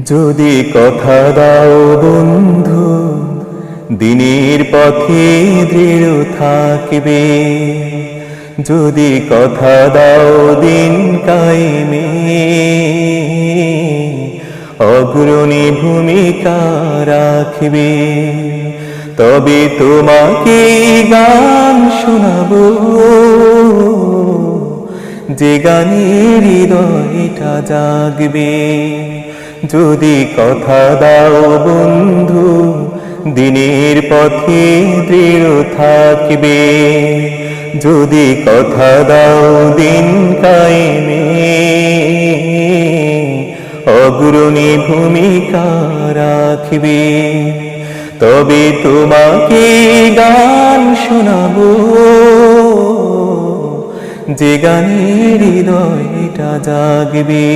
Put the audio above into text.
যদি কথা দাও বন্ধু, দিনের পথে দৃঢ় থাকবে। যদি কথা দাও দিন কায়েমে, অগ্রণী ভূমিকা রাখবে। তবে তোমাকে গান শোনাবো, যে গানের হৃদয়টা জাগবে। যদি কথা দাও বন্ধু, দিনের পথে দৃঢ় থাকবে। যদি কথা দাও দিন কায়েমে, অগ্রণী ভূমিকা রাখবে। তবে তোমাকে গান শোনাবো, যে গানের হৃদয়টা জাগবে।